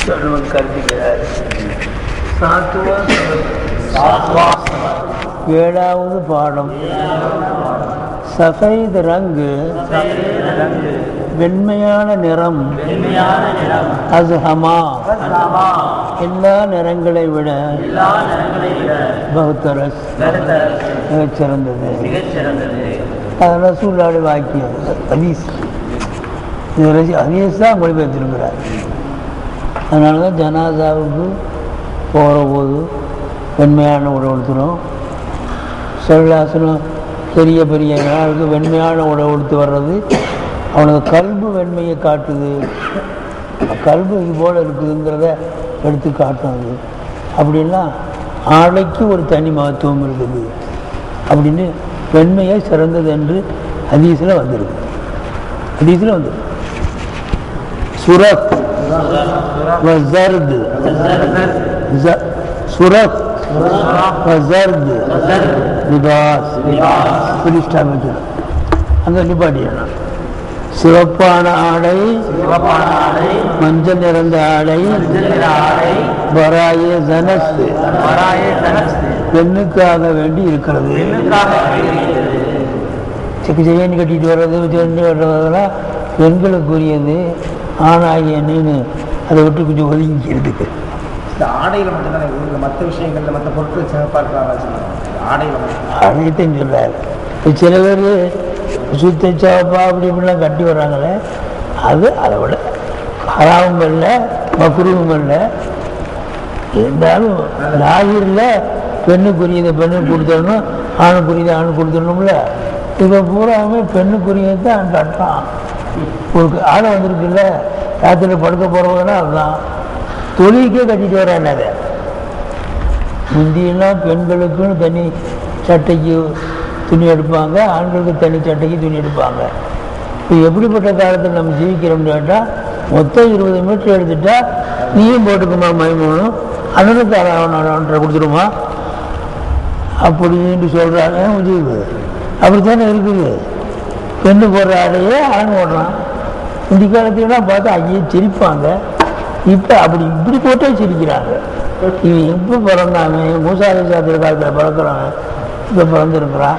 சொல்லுவன் கற்பிக்கிறார். ஏழாவது பாடம். சஃபைத் ரங்கு வெண்மையான நிறம், அஸ்ஹமா எல்லா நிறங்களை விட பகுத்தரஸ் மிகச்சிறந்தது. அது ரசூலுல்லாஹி வாக்கியம், ஹதீஸ். ஹதீஸ் தான் மொழிபெயர்த்திருக்கிறார். அதனால தான் ஜனாசாவுக்கு போகிற போது வெண்மையான உடை உடுத்துகிறோம். சொல்லாசனம் பெரிய பெரிய நாளுக்கு வெண்மையான உடை உடுத்து வர்றது அவனது கல்பு வெண்மையை காட்டுது. கல்பு இது போல் இருக்குதுங்கிறத எடுத்து காட்டுறது. அப்படின்னா ஆடைக்கு ஒரு தனி மகத்துவம் இருக்குது அப்படின்னு வெண்மையை சிறந்தது என்று ஹதீஸில் வந்துருக்கு. ஹதீஸில் வந்துருக்கு. சுரக் வஸர்து, சுரக் வஸர்து லிபாஸ் அந்த நிப்பாட்டியான சிவப்பான ஆடை, மஞ்சள் நிறைந்த ஆடை, பராயே ஜனஸ் பெண்ணுக்காக வேண்டி இருக்கிறது. செக்கு கட்டிட்டு வர்றது வர்றதெல்லாம் பெண்களுக்குரியது. ஆணாகிய நீனு அதை விட்டு கொஞ்சம் ஒதுங்கிக்கிறதுக்கு. இந்த ஆடையில் மட்டும்தான் இவங்க மற்ற விஷயங்களில் மற்ற பொருட்கள் சிறப்பாக ஆடையத்தையும் சொல்கிறார். சில பேர் சுத்த சிவப்பா அப்படி இப்படிலாம் கட்டி வர்றாங்களே, அது அதை விட ஹராமும் இல்லை மக்ரூவும் இல்லை. இருந்தாலும் லாகிரில் பெண்ணுக்குரியதை பெண்ணுக்கு கொடுத்துடணும், ஆணுக்குரியதை ஆணுக்கு கொடுத்துடணும்ல. இப்போ பூராமே பெண்ணுக்குரியதை தான் கட்டான். ஒரு ஆடை வந்திருக்குல்ல, ராத்திரியில் படுக்க போகிறவங்கன்னா அதுதான் தொழிலுக்கே கட்டிட்டு வர்றாங்க. அதை முந்தியெல்லாம் பெண்களுக்குன்னு தனி சட்டைக்கு துணி எடுப்பாங்க, ஆண்களுக்கு தனி சட்டைக்கு துணி எடுப்பாங்க. இப்போ எப்படிப்பட்ட காலத்தில் நம்ம ஜீவிக்கிறோம்னு கேட்டால், மொத்தம் 20 மீட்டர் எடுத்துட்டா நீயும் போட்டுக்குமா மைமூனும் அண்ணனுக்கு ஒன்றரை கொடுத்துருமா அப்படின்னு சொல்கிறாங்க. முஜீபு அப்படித்தானே இருக்குது. பெண்ணு போடுற ஆடையே ஆண் போடுறான். இந்த காலத்துலலாம் பார்த்தா ஐயே சிரிப்பாங்க. இப்போ அப்படி இப்படி போட்டே சிரிக்கிறாங்க. இவன் எப்போ பிறந்தாங்க? மூசா அலைஹிஸ்ஸலாத்து காலத்தில் பிறக்கிறாங்க, இப்போ பிறந்திருக்கிறான்.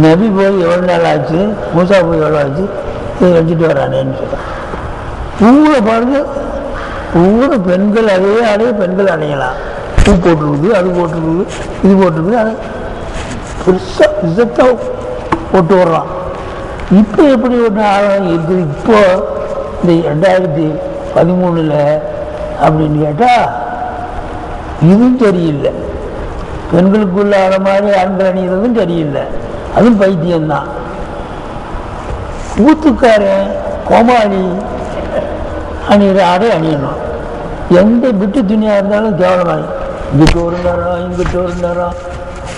நபி போய் எவ்வளோ நாள் ஆச்சு, மூசா போய் எவ்வளோ ஆச்சு, இதை வச்சுட்டு வரானேன்னு சொல்கிறான். பூவை பாருங்க, பூரை பெண்கள் அதே ஆடையே பெண்கள் அணையலாம். பூ போட்டிருக்குது, அது போட்டிருக்குது, இது போட்டிருக்குது, அது பெருசாக இசத்தாக போட்டு வர்றான். இப்போ எப்படி ஒன்று ஆழம் இருக்குது? இப்போ இந்த 2013 அப்படின்னு கேட்டால் இதுவும் சரியில்லை. பெண்களுக்குள்ள ஆட மாதிரி ஆண்கள் அணிகிறதும் சரியில்லை. அதுவும் பைத்தியம்தான். ஊத்துக்காரன் கோமாளி அணிகிற ஆடை அணியணும். எந்த விட்டு துணியாக இருந்தாலும் கேவலமாக, இங்கிட்டு ஒரு நேரம் இங்கிட்டு ஒரு நேரம்,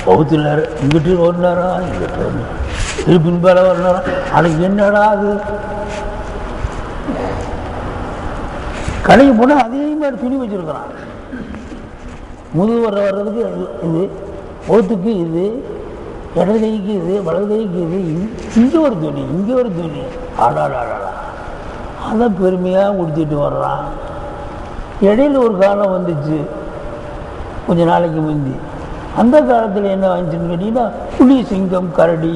பௌத்தில் இங்கிட்டு ஒரு நேரம் இங்கிட்டு ஒரு நேரம், இது பின்பால ஒரு நேரம். அதுக்கு என்னடா அது? கடைக்கு போனால் அதே மாதிரி துணி வச்சுருக்கிறான். முதுகு வர்றதுக்கு இது, ஓத்துக்கு இது, இடது கைக்கு இது, வலது கைக்கு இது, இங்கே ஒரு துணி இங்கே ஒரு துணி. ஆடாடாடா அதை பெருமையாக உடுத்திட்டு வர்றான். இடையில ஒரு காலம் வந்துச்சு, கொஞ்ச நாளைக்கு முந்தி. அந்த காலத்தில் என்ன வந்துச்சுன்னு கேட்டிங்கன்னா, புலி, சிங்கம், கரடி,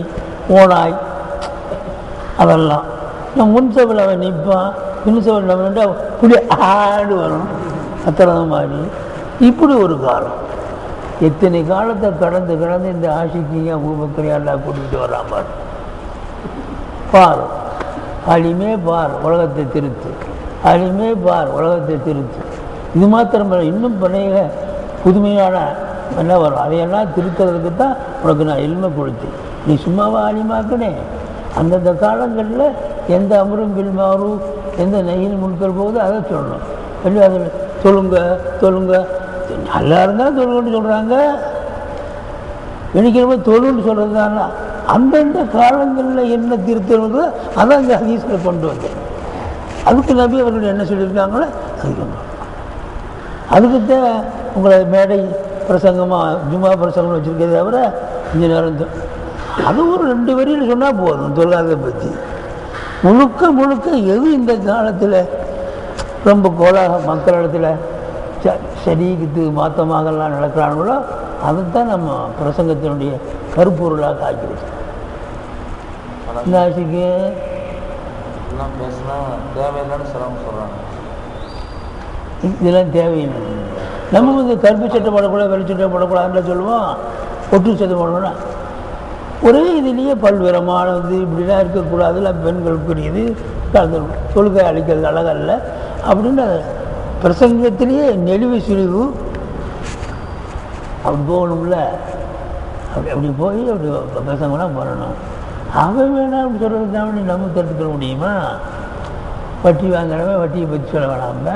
ஓனாய் அதெல்லாம். நான் முன் சபையில் அவன் நிற்பான், பின் சபையில் அவன் புலி ஆடு வரும், அத்தனை மாதிரி. இப்படி ஒரு காலம். எத்தனை காலத்தை கடந்து கடந்து இந்த ஆஷிக்கிங்க அபூபக்கரையெல்லாம் கூட்டிகிட்டு வர்றான் பாரு. பார் அழிமே பார் உலகத்தை திருத்து, அழிமே பார் உலகத்தை திருத்து. இது மாத்திரம் இன்னும் பழைய புதுமையான என்ன வரும், அதையெல்லாம் திருத்துறதுக்கு தான் உனக்கு நான் எளிமை கொடுத்தேன். நீ சும்மாவா அழிமாக்கனே? அந்தந்த காலங்களில் எந்த அமரும் பில்மாரும் எந்த நெய்யில் முன்கல் போகுது அதை சொல்லணும். இல்லை அதில் தொழுங்க தொழுங்க, நல்லா இருந்தால் தொழுன்னு சொல்கிறாங்க. வெள்ளிக்கிழமை தொழுன்னு சொல்கிறது தானே. அந்தந்த காலங்களில் என்ன திருத்தணுங்கிறத அதான் இந்த ஹதீஸில் கொண்டு வந்தேன். அதுக்கு நபி அவர்கள் என்ன சொல்லியிருக்காங்களோ அதுக்கு அதுக்குத்தான் உங்களை மேடை பிரசங்கமாக ஜும்மா பிரசங்கம் வச்சுருக்கிறத தவிர கொஞ்ச நேரம் அது ஒரு 2 வரியில் சொன்னால் போதும். தொழிலாளரை பற்றி முழுக்க முழுக்க எது இந்த காலத்தில் ரொம்ப கோலாக மக்களிடத்தில் சரீரத்துக்கு மாற்றமாகலாம் நடக்கிறாங்களோ அதைத்தான் நம்ம பிரசங்கத்தினுடைய கருப்பொருளாக ஆக்கி வச்சோம். இந்த ஆட்சிக்கு இதெல்லாம் தேவையில்லை. நம்ம வந்து கருப்பு சட்டை போடக்கூடாது, வெள்ளை சட்டை போடக்கூடாதுன்னு சொல்லுவோம். ஒட்டு சட்டை போடணும். ஒரே இதுலேயே பல்வேறமான வந்து இப்படிலாம் இருக்கக்கூடாது, இல்லை பெண்களுக்குரியது தொழுகை அளிக்கிறது அழகல்ல அப்படின்னு பிரசங்கத்திலேயே நெளிவு சுழிவு அப்படி போகணும்ல. அப்படி போய் அப்படி பிரசங்கம்லாம் பண்ணணும். அவன் வேணாம் அப்படி சொல்கிறது தான் நம்ம தடுத்துக்க முடியுமா? வட்டி வாங்குறவன் வட்டியை பற்றி சொல்ல வேணாம,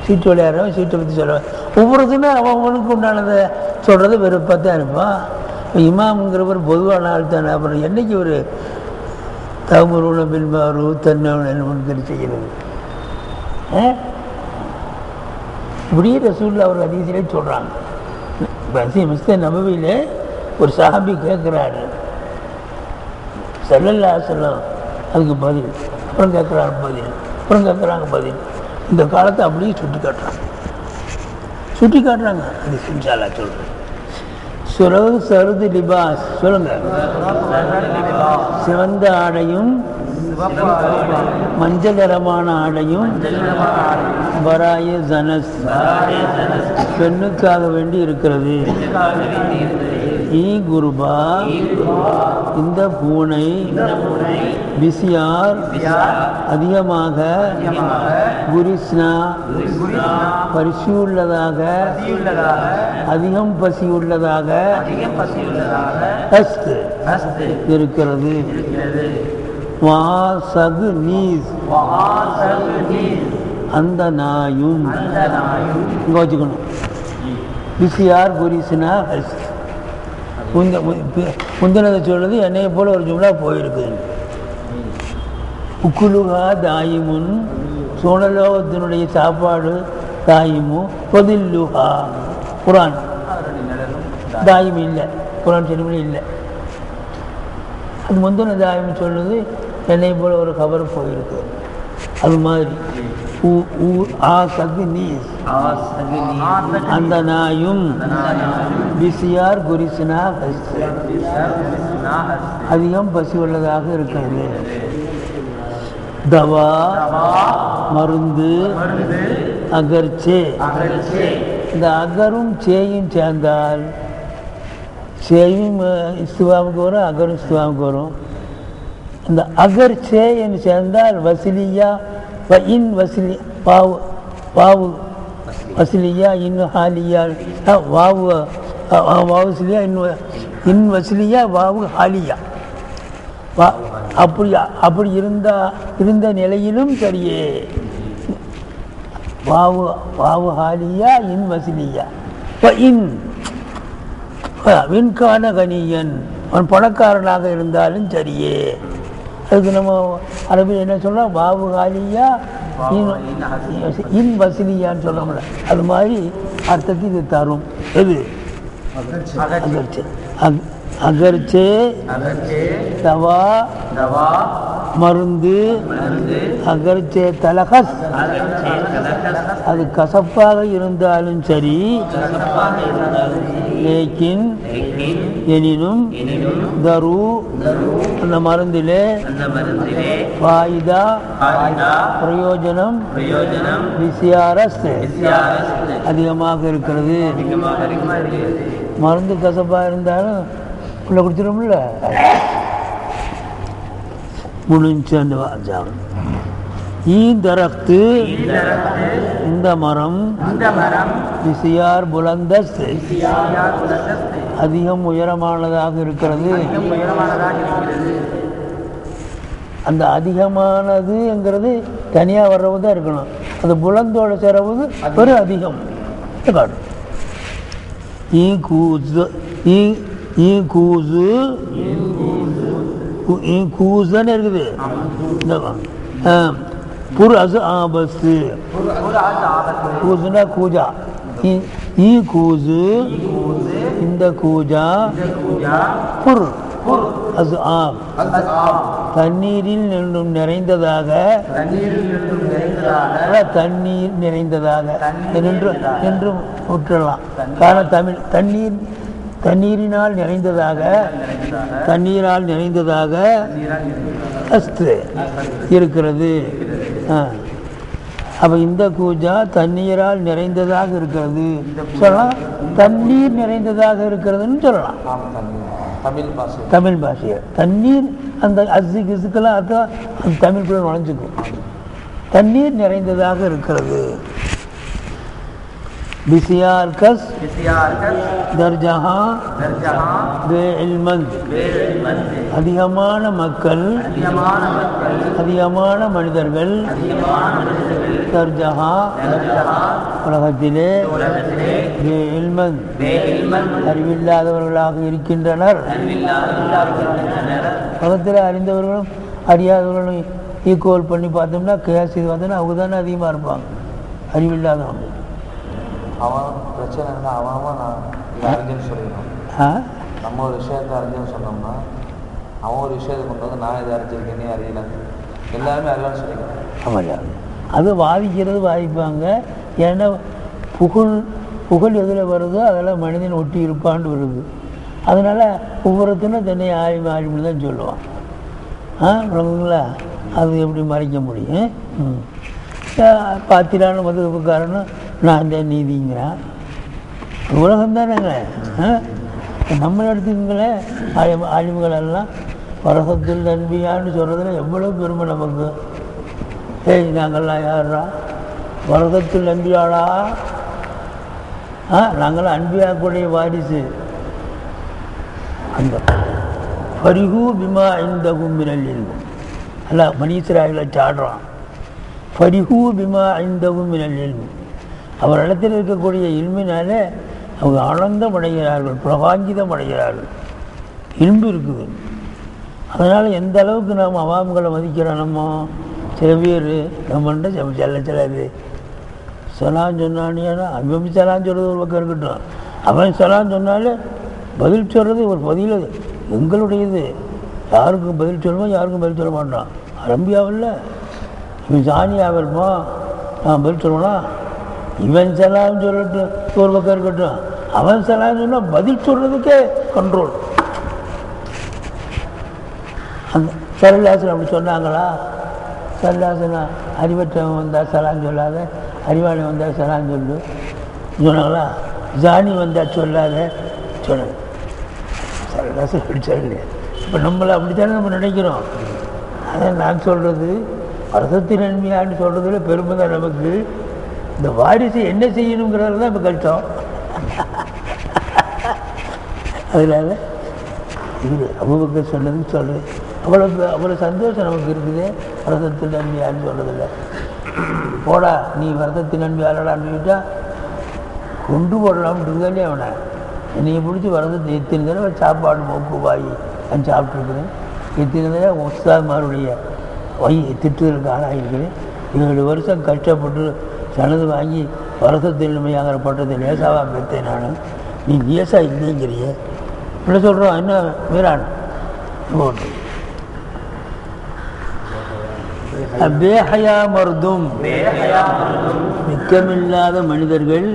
சீட்டு விளையாடுறவன் சீட்டை பற்றி சொல்லுவேன். ஒவ்வொருத்தருமே அவனுக்கு உண்டானதை சொல்கிறது வெறுப்பாக தான் இருப்பான். இப்போ இமாமுங்கிறவர் பொதுவான ஆள் தானே. அப்புறம் என்றைக்கு ஒரு தவறுன பின்பாரு தன்னவன் முன்கறி செய்கிறது? இப்படியே ரசூல் அவர் அதிகத்திலே சொல்கிறாங்க. மிஸ்தர் நபவியில் ஒரு சஹாபி கேட்குறாரு, ஸல்லல்லாஹு அலைஹி வஸல்லம் அதுக்கு பதில், அப்புறம் கேட்குறாரு பதில், அப்புறம் கேட்குறாங்க பதில். இந்த காலத்தை அப்படியே சுட்டி காட்டுறாங்க. அது இன்ஷா அல்லாஹ் சொல்கிறேன். சுரவு சருது லிபாஸ் சொல்லுங்க. சிவந்த ஆடையும் மஞ்சளரமான ஆடையும் பராய ஜனஸ் பெண்ணுக்காக வேண்டி இருக்கிறது. ஈ குருபா இந்த பூனை பிசியார் அதிகமாக குரிஸ்னா பரிசுள்ளதாக அதிகம் பசியுள்ளதாக இருக்கிறது. வாசகு நீஸ் அந்த நாயும் இங்கே வச்சுக்கணும். பிசியார் குரிஸ்னா முந்தினதை சொல்றது என்னையை போல ஒரு ஜும்லா போயிருக்குது. உக்குலுகா தாயிமுன் சோழலோகத்தினுடைய சாப்பாடு தாயிமு பொதில்லுகா. குரான் தாயிமு இல்லை, குரான் செடிமொழி இல்லை. அது முந்தின தாயின்னு சொல்றது என்னை போல ஒரு கபர் போயிருக்கு. அது மாதிரி அந்த நாயும் பிசியார் குரிசினா அதிகம் பசி உள்ளதாக இருக்கிறது. தவா மருந்து அகர்ச்சே. இந்த அகரும் சேயும் சேர்ந்தால் சேயும் இஸ்துவாவுக்கு வரும், அகரும் இஸ்துவாவுக்கு வரும். இந்த அகர் சே என்று சேர்ந்தால் வசிலியா இன் வசிலி பாவு பாவு வசிலியா இன் ஹாலியா வாவு வாவுசிலியா இன் வசிலியா வாவு ஹாலியா. அப்படி இருந்த நிலையிலும் சரியே. வாவு வாவு ஹாலியா இன் வசிலியா இன் வின்கான கனியன் அவன் பணக்காரனாக இருந்தாலும் சரியே. அதுக்கு நம்ம அரபியில் என்ன சொல்கிறோம்? பாபு காலியா இன் வசிலியான்னு சொல்கிறோம்ல, அது மாதிரி அர்த்தத்துக்கு இது தரும். எது? அகர்ச்சே தவா மருந்து அகர்ச்சே தலகஸ் அது கசப்பாக இருந்தாலும் சரி. லேக்கின் எனினும் தரு அந்த மருந்திலே ஃபாயிதா பிரயோஜனம் விசியாரஸ் அதிகமாக இருக்கிறது. மருந்து கசப்பாக இருந்தாலும் உள்ள குடிச்சிடும்ல. முடிஞ்சு அந்த ஈந்தரத்து இந்த மரம் விசியார் புலந்தஸ் அதிகம் உயரமானதாக இருக்கிறது. அந்த அதிகமானதுங்கிறது தனியாக வர்றது தான் இருக்கணும். அந்த புலந்தோட சேரவது ஒரு அதிகம் காட்டும். கூசுன்னு இருக்குது. புர் அசு ஆபஸ்து கூசுனா கூஜா. கூசு இந்த கூஜா புர் அது ஆம் தண்ணீரில் நின்றும் நிறைந்ததாக தண்ணீர் நிறைந்ததாக என்றும் விட்டுறலாம். காரணம் தமிழ் தண்ணீரினால் நிறைந்ததாக அஸ்து இருக்கிறது. அப்போ இந்த கூஜா தண்ணீரால் நிறைந்ததாக இருக்கிறது சொல்லலாம், தண்ணீர் நிறைந்ததாக இருக்கிறதுன்னு சொல்லலாம். தமிழ் பாஷையை தண்ணீர் அந்த கிசுக்கெல்லாம் அதான் அந்த தமிழ்குள்ள நுழைஞ்சுக்கும். தண்ணீர் நிறைந்ததாக இருக்கிறது. பிசியார் கஸ் தர்ஜஹா பெஇல்மந்த் அதிகமான மக்கள் அதிகமான மனிதர்கள் தர்ஜஹா உலகத்திலே பெஇல்மந்த் அறிவில்லாதவர்களாக இருக்கின்றனர். உலகத்தில் அறிந்தவர்களும் அறியாதவர்களும் ஈக்குவல் பண்ணி பார்த்தோம்னா கேஸ் இது பார்த்தோம்னா அவங்க தானே அதிகமாக இருப்பாங்க அறிவில்லாதவங்க. அவன் பிரச்சனை இருந்தால் அவன் நான் அறிஞன்னு சொல்லிடணும். நம்ம ஒரு விஷயத்தை அறிஞன்னு சொன்னோம்னா அவன் ஒரு விஷயத்தை கொண்டு வந்து நான் இதை அறிஞ்சிருக்கேனே அறியல எல்லாருமே அறிவான்னு சொல்லிக்கலாம். ஆமாம், அது வாதிப்பாங்க. ஏன்னா புகழ் எதில் வருதோ அதெல்லாம் மனிதன் ஒட்டி இருப்பான்னு வருது. அதனால் ஒவ்வொருத்தனும் தன்னை ஆழிமு தான் சொல்லுவான். விளங்குங்களா? அது எப்படி மறைக்க முடியும்? பாத்திரான மதுரப்புக்காரனும் நான் தான் நீதிங்கிறான். உலகம் தானேங்க. நம்ம எடுத்துங்களேன் ஆலிம்களெல்லாம் வரசத்தில் நன்பியான்னு சொல்கிறதுல எவ்வளோ பெருமை நமக்கு. நாங்கள்லாம் யாரா வரதத்தில் நம்பியாளா? நாங்களாம் அன்பியாக்குடைய வாரிசு. அந்த பரிகு பிமா இந்த கும்பினல் இருக்கும் அல்ல மனிதராயில சாடுறான். பரிகு பிமா இந்த கும்பினல் இருக்கும் அவரிடத்தில் இருக்கக்கூடிய இல்மினால அவங்க ஆனந்தம் அடைகிறார்கள், பிரகாஞ்சிதம் அடைகிறார்கள். இல்ம்பு இருக்குது. அதனால் எந்த அளவுக்கு நாம் அவாம்களை மதிக்கிறோம். நம்ம சில பேர் நம்மள்கிட்ட சில பேர் சலான் சொன்னானியானா அவன் சலான் சொல்கிறது ஒரு பக்கம் இருக்கட்டும். அவன் சலான் சொன்னாலே பதில் சொல்கிறது ஒரு பதில் எங்களுடையது. யாருக்கும் பதில் சொல்லுவோம், யாருக்கும் பதில் சொல்ல மாட்டான். அரம்பியாவில் இவன் சாணியாக இருப்பான், நான் பதில் சொல்லுவேனா? இவன் சலாம் சொல்லிட்டு ஒரு பக்கம் இருக்கட்டும், அவன் சலாம் சொன்னால் பதில் சொல்கிறதுக்கே கண்ட்ரோல். அந்த சரலாசன் அப்படி சொன்னாங்களா? சரலாசனா அறிவற்றவன் வந்தால் சலான் சொல்லாத, அறிவாளி வந்தால் சலான் சொல்லு சொன்னாங்களா? ஜானி வந்தால் சொல்லாத சொன்ன சரலாசன் அப்படி சொல்லலையே. இப்போ நம்மளை அப்படித்தானே நம்ம நினைக்கிறோம். அதான் நான் சொல்கிறது வருஷத்தின் நன்மையான்னு சொல்கிறதுல பெருமை தான் நமக்கு. இந்த வாரிசு என்ன செய்யணுங்கிறது தான் இப்போ கஷ்டம். அதனால் இது அபூபக்கர் சொன்னதுக்கு சொல்கிறேன். அவ்வளோ சந்தோஷம் நமக்கு இருக்குது. வருஷத்தின் நன்மையான்னு சொல்கிறதில்ல. போடா நீ வருஷத்தின் நன்மையாளடான்னு சொல்லிட்டா கொண்டு போடலாம்னு இருந்தாலே அவனை என்னையை பிடிச்சி வருஷத்தை எத்தனை தடவை சாப்பாடு மோக்கு வாங்கி நான் சாப்பிட்ருக்குறேன். எத்தனை தடவை உஸ்தாத்மாருடைய திட்டுதலுக்கு ஆளாகிருக்கிறேன். 7 வருஷம் கஷ்டப்பட்டு சனது வாங்கி வருஷத்தில் நன்மையாகிற பட்டத்தை லேசாவாக பெற்றேன் நான். நீ லேசாக இல்லைங்கிறிய இப்படி சொல்கிறோம். என்ன மீரான் போட்டு பேஹயா மருதும் மிக்கமில்லாத மனிதர்கள்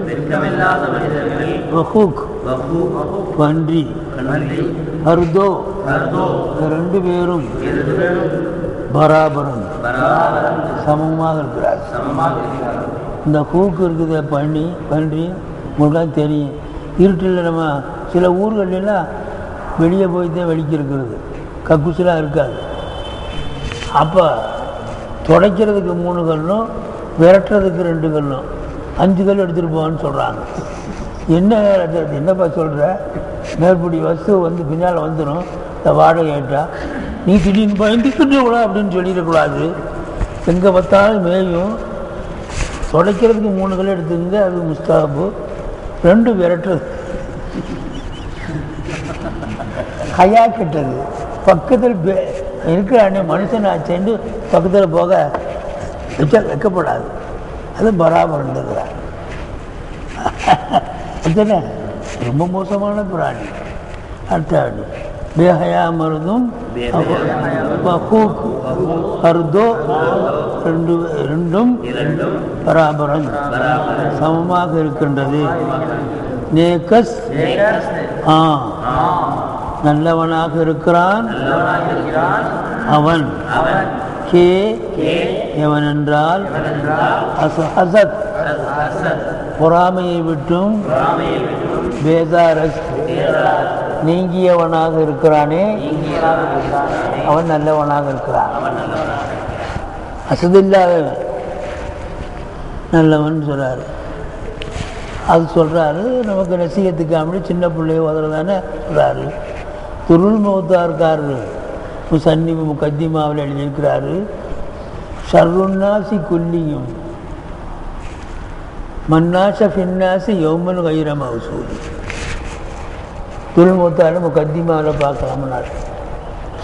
பன்றி அர்தோ ரெண்டு பேரும் பராபரம் சமமாக இருக்கிறார். இந்த ஹூக்கு இருக்குது பன்றி உங்களுக்கு தெரியும். இருட்டில் நம்ம சில ஊர்களெல்லாம் வெளியே போய் தான் வெளிக்கு இருக்கிறது, கக்குசெலாம் இருக்காது. அப்போ துடைக்கிறதுக்கு 3 கல்லும் விரட்டுறதுக்கு 2 கல்லும் 5 கல் எடுத்துகிட்டு போவான்னு சொல்கிறாங்க. என்னப்பா சொல்கிற? மேற்படி வஸ்து வந்து பின்னால் வந்துடும், இந்த வாடகை ஏட்டா நீ திடீர்னு பயந்துக்கிட்டு கூட அப்படின்னு சொல்லிடக்கூடாது. எங்கே பார்த்தாலும் மேயும். துடைக்கிறதுக்கு 3 கல் எடுத்துங்க, அது முஸ்தாபு. 2 விரட்டுறது ஹயா கெட்டது. பக்கத்தில் இருக்கிறானே மனுஷன் ஆச்சேன்னு பக்கத்தில் போக வைக்கப்படாது. அது பராபரம் இருக்கிறார். அதுதானே ரொம்ப மோசமான பிராணி. அடுத்த பேஹயா மருதும் அர்தோ ரெண்டும் பராபரம் சமமாக இருக்கின்றது. நேகஸ் நல்லவனாக இருக்கிறான் அவன். கே எவன் என்றால் அசத் பொறாமையை விட்டும் பேதாரஸ் நீங்கியவனாக இருக்கிறானே அவன் நல்லவனாக இருக்கிறான். அசதில்லாதவன் நல்லவன் சொல்றாரு. அது சொல்றாரு நமக்கு நசீகத்துக்காம சின்ன பிள்ளைய உதறதானே சொல்றாரு. துருள் மௌத்தார்காரு முசன்னிபு முகத்திமாவில் எழுதியிருக்கிறாரு. ஷர்ருன்னாசி குல்லியும் மன்னாஷ ஃபின்னாசி யௌமன் கைர மௌசூலி. துருள் மௌத்தாரு முகத்திமாவில் பார்க்கலாம்னாரு.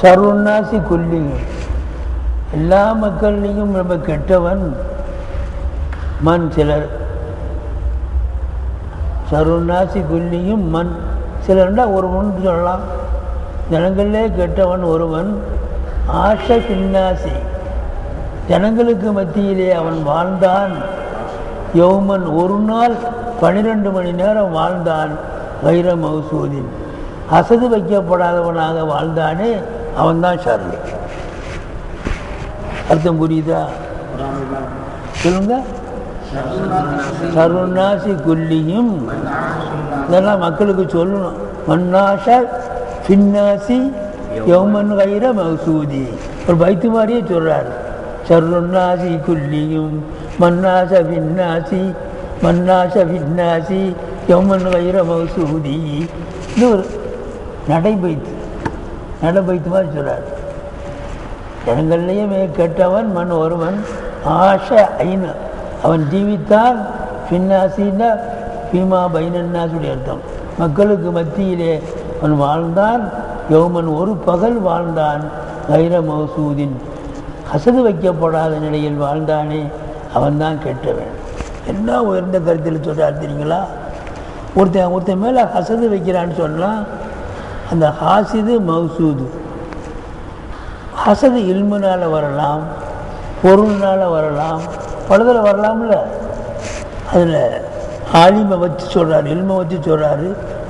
ஷர்ருன்னாசி குல்லியும் எல்லா மக்கள்லையும் ரொம்ப கெட்டவன் மண் சிலர். சருநாசி குல்லியும் மண் சிலர்னா ஒருவன் சொல்லலாம். ஜனங்களே கெட்டவன் ஒருவன். ஆஷை பின்னாசி ஜனங்களுக்கு மத்தியிலே அவன் வாழ்ந்தான். யௌமன் ஒரு நாள் 12 மணி நேரம் வாழ்ந்தான். வைர மௌசூதின் அசது வைக்கப்படாதவனாக வாழ்ந்தானே அவன்தான் ஷர்ரு. அர்த்தம் புரியுதா? சொல்லுங்க. சருநாசி குல்லியும் இதெல்லாம் மக்களுக்கு சொல்லணும். மன்னாஷ பின்னாசி யௌமன் கைர மௌசூதி ஒரு பைத்து மாதிரியே சொல்றாரு. சருநாசி குல்லியும் மன்னாஷ பின்னாசி யௌமன் கைர மௌசூதி. இது ஒரு நடைபைத்து மாதிரி சொல்றாரு. ஜனங்கள்லேயே மிக கெட்டவன் மண் ஒருவன். ஆஷ ஐன அவன் ஜீவித்தான். பின்னாசின்னா பீமா பைனன்னாசுடைய அர்த்தம். மக்களுக்கு மத்தியிலே அவன் வாழ்ந்தான். யௌமன் ஒரு பகல் வாழ்ந்தான். கைர மௌசூதின் ஹசது வைக்கப்படாத நிலையில் வாழ்ந்தானே அவன்தான் கெட்டவன். என்ன உயர்ந்த கருத்தில் சொல்கிறார் தெரியுங்களா? ஒருத்தன் மேலே ஹசது வைக்கிறான்னு சொன்னால் அந்த ஹாசிது மௌசூது. ஹசது இல்முனால் வரலாம், பொருள்னால் வரலாம், பலதில் வரலாம்ல. அதில் ஆலிமை வச்சு சொல்கிறாரு, இல்மை வச்சு சொல்கிறாரு.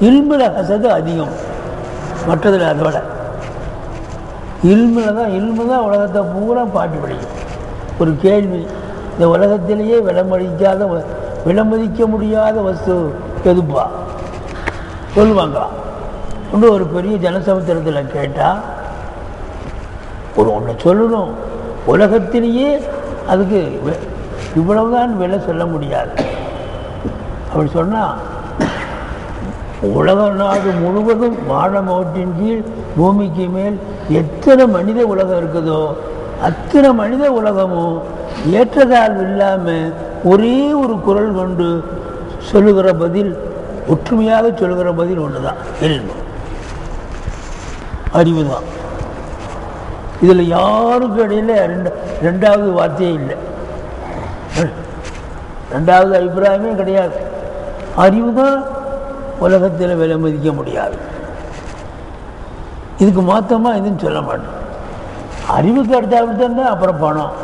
இல்மில் ஹசது அதிகம், மற்றதில் அதோட. இல்மு தான் உலகத்தை பூரா பாட்டு படிக்கும். ஒரு கேள்வி, இந்த உலகத்திலேயே விலமதிக்க முடியாத வஸ்து எதுப்பா சொல்லுவாங்களாம். இன்னும் ஒரு பெரிய ஜனசமுத்திரத்தில் கேட்டால் ஒன்று சொல்லணும். உலகத்திலேயே அதுக்கு இவ்வளவுதான் விலை சொல்ல முடியாது. அப்படி சொன்னால் உலக நாடு முழுவதும் வானமோட்டின் கீழ் பூமிக்கு மேல் எத்தனை மனித உலகம் இருக்குதோ அத்தனை மனித உலகமும் ஏற்றதால் இல்லாமல் ஒரே ஒரு குரல் கொண்டு சொல்லுகிற பதில், ஒற்றுமையாக சொல்லுகிற பதில் ஒன்று தான், அறிவு தான். இதில் யாருக்கு இடையில ரெண்டாவது வார்த்தையே இல்லை, ரெண்டாவது அபிப்பிராயமே கிடையாது. அறிவு தான் உலகத்தில் விலை மதிக்க முடியாது. இதுக்கு மொத்தமாக எதுவும் சொல்ல மாட்டோம். அறிவுக்கு அடுத்தாவிட்டு அப்புறம் பணம்.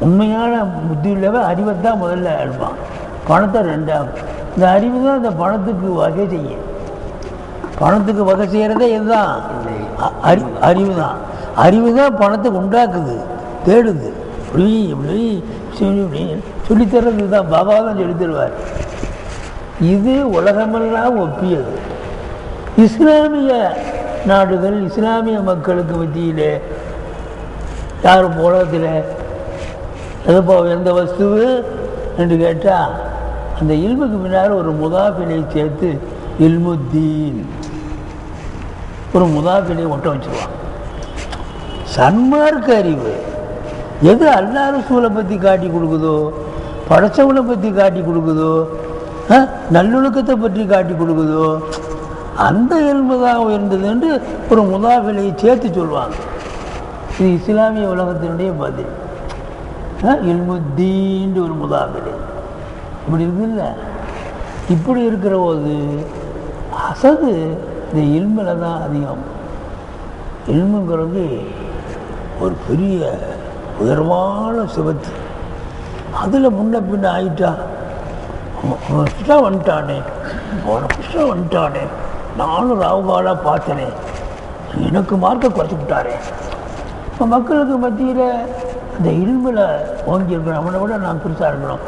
உண்மையான புத்தி உள்ளவன் அறிவை தான் முதல்ல எடுப்பான், பணத்தை ரெண்டாவது. இந்த அறிவு தான் இந்த பணத்துக்கு வகை செய்ய. பணத்துக்கு வகை செய்கிறதே இதுதான், அறிவு தான். அறிவு தான் பணத்தை உண்டாக்குது, தேடுது. இப்படி சொல்லித்தர்றது தான், பாபா தான் சொல்லித்தருவார். இது உலகமெல்லாம் ஒப்பியது. இஸ்லாமிய நாடுகள், இஸ்லாமிய மக்களுக்கு மத்தியிலே யாரும் உலகத்தில் எதுப்போ எந்த வஸ்துவு என்று கேட்டால் அந்த இல்முக்கு பின்னால் ஒரு முதாஃபிலை சேர்த்து இல்முத்தீன் ஒரு முதாஃபிலை ஒட்ட வச்சுருவாங்க. சன்மார்க்க அறிவு எது அல்லாஹ் ரசூலை பற்றி காட்டி கொடுக்குதோ, படைச்சவனை பற்றி காட்டி கொடுக்குதோ, நல்லொழுக்கத்தை பற்றி காட்டி கொடுக்குதோ, அந்த இல்மு தான் உயர்ந்தது என்று ஒரு முதாஃபிலையை சேர்த்து சொல்லுவாங்க. இது இஸ்லாமிய உலகத்தினுடைய பதில். இல்முத்தீன் ஒரு முதாஃபிலை இப்படி இருக்குல்ல. இப்படி இருக்கிற போது அசது இந்த இல்மில் தான் அதிகம். இல்முங்கிறது ஒரு பெரிய உயர்வான சிவத்து. அதில் முன்ன பின்ன ஆயிட்டா புஷ்டாக வந்துட்டானே, அவனை புஷ்டாக வந்துட்டானே, நானும் ராவுகாலாக பார்த்தனே, எனக்கு மார்க்கை குறைச்சி விட்டாரே. இப்போ மக்களுக்கு மத்தியில் அந்த இல்மில் ஓங்கியிருக்கணும், அவனை விட நான் பெருசாக இருக்கணும்.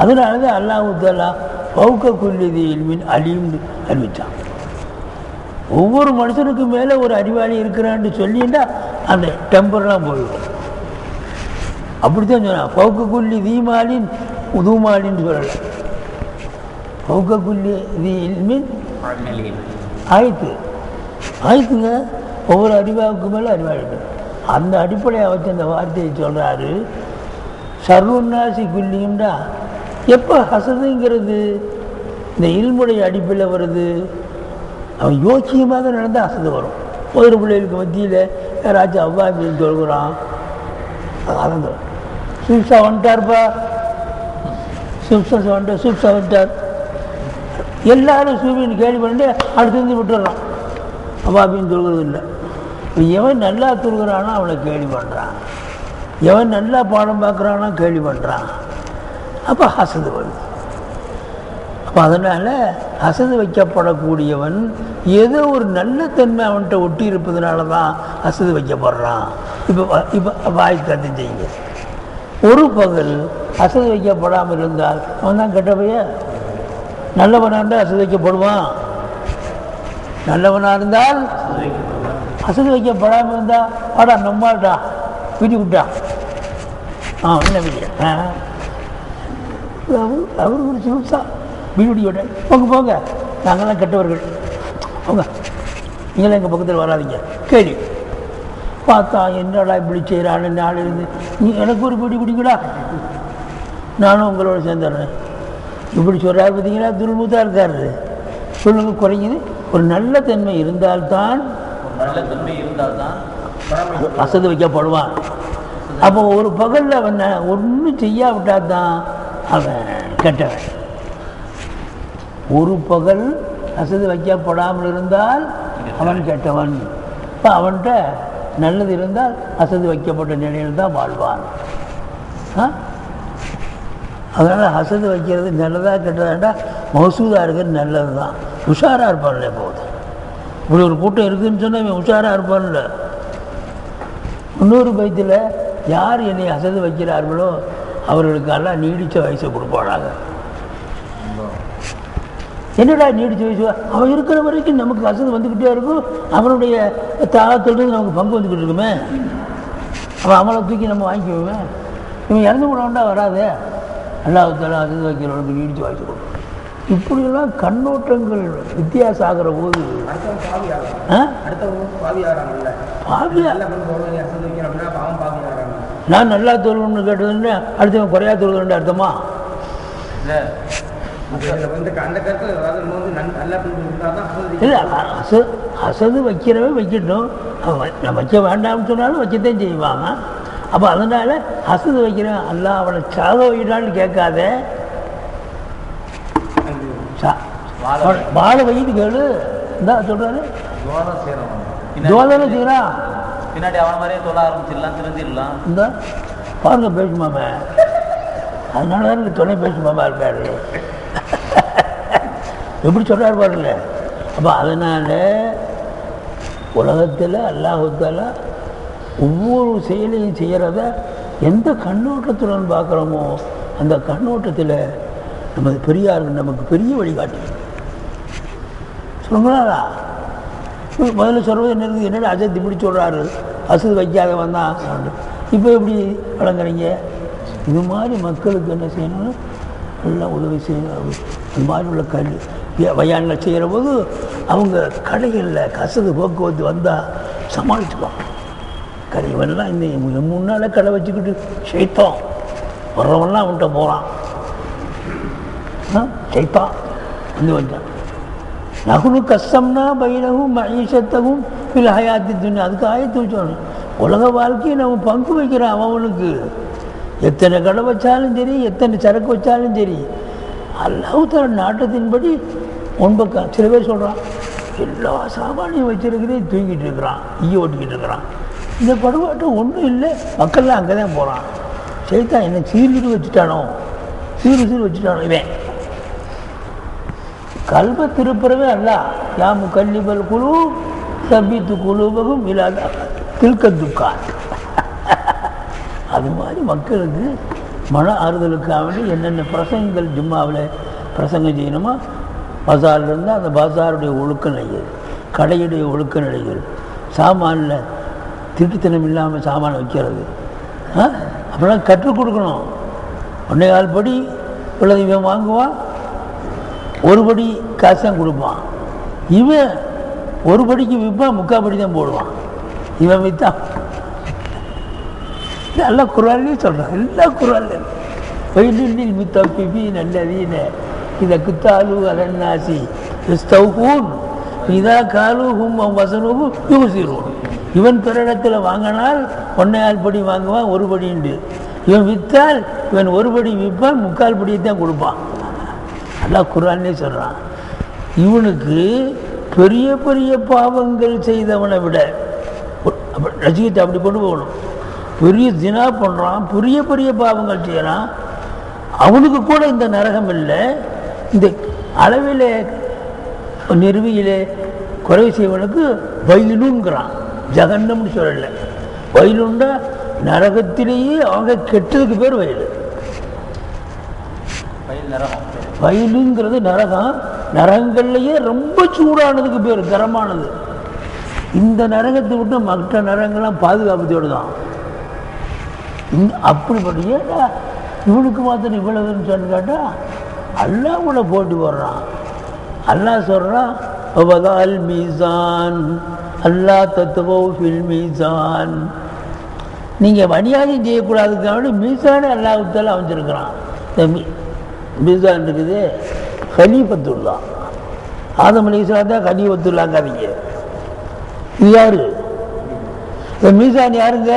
அதனால தான் அல்லாஹ் தஆலா ஃபௌக குல்லி தி இல்மின் அலீம்னு அறிவித்தான். ஒவ்வொரு மனுஷனுக்கு மேலே ஒரு அறிவாளி இருக்கிறான்னு சொல்லிட்டா அந்த டெம்பர்லாம் போயிடும். அப்படித்தான் சொன்னான். ஃபௌக குல்லி தீமாலின் உதுமாலின்னு சொல்லலை, ஃபௌக குல்லி தி இல்மின் ஆயிடுத்துங்க. ஒவ்வொரு அறிவாவுக்கு மேலே அறிவாளி இருக்கு. அந்த அடிப்படையை வச்சு அந்த வார்த்தையை சொல்கிறாரு. சர்வநாசி குல்லியும்டா எப்போ ஹசதுங்கிறது இந்த இல்முடைய அடிப்படையில் வருது. அவன் யோசியமாக நடந்தால் அசது வரும். ஒரு பிள்ளைகளுக்கு மத்தியில் யாராச்சும் அவ்வா அப்படின்னு சொல்கிறான், அதான் சூப்ஸா வந்துட்டார்ப்பா, சூப்ஸா வந்துட்டார், எல்லாரும் சூப்பின்னு கேள்வி பண்ணிட்டு அடுத்து விட்டுடுறான். அவ்வா அப்படின்னு சொல்கிறது இல்லை. எவன் நல்லா சொல்கிறானோ அவனை கேள்வி பண்ணுறான், எவன் நல்லா பாடம் பார்க்குறானோ கேள்வி பண்ணுறான். அப்போ ஹசது வருது. அப்போ அதனால் ஹசது வைக்கப்படக்கூடியவன் ஏதோ ஒரு நல்ல தன்மை அவன்கிட்ட ஒட்டி இருப்பதுனால தான் ஹசது வைக்கப்படுறான். இப்போ வாய்க்காத்து செய்யுங்க. ஒரு பகல் ஹசது வைக்கப்படாமல் இருந்தால் அவன் தான் கெட்டவைய. நல்லவனாக இருந்தால் ஹசது வைக்கப்படுவான், நல்லவனாக இருந்தால் ஹசது வைக்கப்படாமல் இருந்தால் வாடா நம்மாடா விதி விட்டா என்ன விடிய அவர் ஒரு சிவசா வீடியோட போங்க நாங்கள்லாம் கெட்டவர்கள், போங்க நீங்களாம் எங்கள் பக்கத்தில் வராதிங்க. கேள்வி பார்த்தா என்னடா இப்படி செய்கிறான்னு நாளிலிருந்து நீ எனக்கு ஒரு பிடி பிடிக்கூடா, நானும் உங்களோட சேர்ந்துடுறேன். இப்படி சொல்கிறாரு பார்த்தீங்களா, துல்முத்தாக இருக்காரு. சொல்லுங்க குறைஞ்சது ஒரு நல்ல தன்மை இருந்தால்தான் அசது வைக்கப்படுவான். அப்போ ஒரு பகலில் அவன் ஒன்றும் செய்யாவிட்டால் தான் அவன் கெட்டவன். ஒரு பகல் அசது வைக்கப்படாமல் இருந்தால் அவன் கெட்டவன். இப்போ அவன்கிட்ட நல்லது இருந்தால் அசது வைக்கப்பட்ட நிலையில் தான் வாழ்வான். அதனால் அசது வைக்கிறது நல்லதாக கெட்டதாண்டா மௌசூதாக இருக்கிறது நல்லது தான். உஷாராக இருப்பான்ல போகுது. இப்படி ஒரு கூட்டம் இருக்குதுன்னு சொன்னால் இவன் உஷாராக இருப்பான்ல. இன்னொரு பயத்தில் யார் என்னை அசது வைக்கிறார்களோ அவர்களுக்கெல்லாம் நீடித்த வயசை கொடுப்பானாங்க. என்னடா நீடித்த வயசு? அவன் இருக்கிற வரைக்கும் நமக்கு அசது வந்துக்கிட்டே இருக்கும். அவனுடைய தாகத்திலிருந்து நமக்கு பங்கு வந்துக்கிட்டு இருக்குமே. அவன் அவளை தூக்கி நம்ம வாங்கிக்குவோமே. இவன் இறந்து போனவன்டா வராதே. அல்லாஹ் தஆலா அசது வைக்கிறவனுக்கு நீடித்த வயசு கொடுக்கும். இப்படியெல்லாம் கண்ணோட்டங்கள் வித்தியாசம் ஆகிற போது நான் நல்லா தொழுகணும்னு கேட்டதுன்னு அடுத்தவன் குறையா தொழுகணுன்ற அர்த்தமா? இல்லை, அசது வைக்கிறவன் வைக்கட்டும். நான் வைக்க வேண்டாம்னு சொன்னாலும் வைக்கத்தான் செய்வாங்க. அப்போ அதனால் அசது வைக்கிறவன் அல்லாஹ் அவனை சாக வைக்கிறான்னு கேட்காத, வாழ வைத்து கேளு. இந்த சொல்றாரு தோதனை செய்யறான். பின்னாடி அவன் மாதிரியே தொல்ல ஆரம்பிச்சிடலாம், திருந்திடலாம். இந்த பாருங்க பேசுமாமே, அதனால தான் எனக்கு துணை பேசுமாமா இருக்காரு. எப்படி சொல்றாரு பாருங்க. அப்போ அதனால உலகத்தில் அல்லாஹ் தஆலா ஒவ்வொரு செயலையும் செய்கிறத எந்த கண்ணோட்டத்துடன் பார்க்குறோமோ அந்த கண்ணோட்டத்தில் நமது பெரியார்கள் நமக்கு பெரிய வழிகாட்டி சொல்லுங்களா. முதல்ல சொல்வது என்ன இருக்குது, என்னடா அஜத் இப்படி சொல்கிறாரு, அசது வைக்காதவன் தான். இப்போ எப்படி வழங்குறீங்க? இது மாதிரி மக்களுக்கு என்ன செய்யணும்னு எல்லாம் உதவி செய்யணும். இது மாதிரி உள்ள பயான்கள் செய்கிற போது அவங்க கடைகளில் கசது போக்குவரத்து வந்தால் சமாளிச்சுப்பாங்க. கடைவெல்லாம் இந்த முன்னால் கடை வச்சுக்கிட்டு ஷைத்தான் வர்றவன்லாம் அவன்கிட்ட போகிறான். ஷைத்தான் வந்து வந்தான். நகுனு கஷ்டம்னா பைனகும் மஈஷத்தகும் இல்லை ஹயாத்தி துன்யா. அதுக்கு ஆயத்து வச்சோம். உலக வாழ்க்கையை நம்ம பங்கு வைக்கிறான். அவனுக்கு எத்தனை கடை வச்சாலும் சரி, எத்தனை சரக்கு வச்சாலும் சரி, அல்லாஹ் தஆலா நாட்டத்தின்படி ஒன்பக்கம். சில பேர் சொல்கிறான் எல்லா சாமானியும் வச்சிருக்கிறே தூங்கிட்டு இருக்கிறான், ஈய ஓட்டிக்கிட்டு இருக்கிறான். இந்த படுபாட்டம் ஒன்றும் இல்லை, மக்கள்லாம் அங்கே தான் போகிறான். சைத்தான் என்ன சீர்திரு வச்சுட்டானோ, சீர் வச்சுட்டானோ. இவன் கல்வ திருப்புறவே அல்ல. யாமு கல்லிபல் குழு சபித்து குழுவகும் இல்லாத திருக்க துக்கான். அது மாதிரி மக்களுக்கு மன ஆறுதலுக்காக என்னென்ன பிரசங்கங்கள் ஜும்மாவில் பிரசங்கம் செய்யணுமோ, பஜாரில் இருந்தால் அந்த பஜாருடைய ஒழுக்க நிலைகள், கடையுடைய ஒழுக்க நிலைகள், சாமானில் திருட்டுத்தனம் இல்லாமல் சாமான் வைக்கிறது, அப்படிலாம் கற்றுக் கொடுக்கணும். 1.25 படி உள்ளது இவன் வாங்குவான், 1 படி காசு தான் கொடுப்பான். இவன் 1 படிக்கு விற்பான், 3/4 படி தான் போடுவான். இவன் விற்றான். எல்லா குரான்லையும் சொல்கிறான், எல்லா குரான்லையும் வயலில் மித்தப்பி நல்லதீன இதை குத்தாலு அலன்னாசி ஸ்தௌகூன் இதா காலுகும் வசனுகும் யூசிரும். இவன் பிறடத்தில் வாங்கினால் 1.25 படி வாங்குவான், 1 படி உண்டு. இவன் விற்றால் இவன் 1 படி விற்பான், 3/4 படியை தான் கொடுப்பான். நல்லா குரானே சொல்கிறான். இவனுக்கு பெரிய பெரிய பாவங்கள் செய்தவனை விட ரசிகத்தை அப்படி கொண்டு போகணும். பெரிய தினா பண்ணுறான், பெரிய பெரிய பாவங்கள் செய்யறான், அவனுக்கு கூட இந்த நரகம் இல்லை. இந்த அளவில் நிறுவியிலே குறை செய்வனுக்கு வயலுங்கிறான், ஜகன்னம்னு சொல்லலை. வயலுண்டா நரகத்திலேயே அவங்க கெட்டதுக்கு பேர் வயல். வயலுங்கிறது நரகம், நரகங்கள்லேயே ரொம்ப சூடானதுக்கு பேர், கரமானது. இந்த நரகத்தை விட்டு மற்ற நரகங்கள்லாம் பாதுகாப்பத்தோடு தான். அப்படிப்படியே இவனுக்கு மாத்திரம் இவ்வளவுன்னு சொல்லி கேட்டால் அல்லாஹ் கூட போட்டி போடுறான். அல்லாஹ் சொல்கிறான், வதல் மீசான் அல்லா தத்துவோ ஃபில் மீசான். நீங்கள் அநியாயம் செய்யக்கூடாதுக்காக மீசானே அல்லாஹ்வுத்தால அமைச்சிருக்கிறான். இந்த மீசான் இருக்குது, கலீஃபத்துல்லா. ஆதம் அலைஹிஸ்ஸலாம் தான் கலீஃபத்துல்லாங்காதீங்க. இது யாரு? இந்த மீசான் யாருங்க?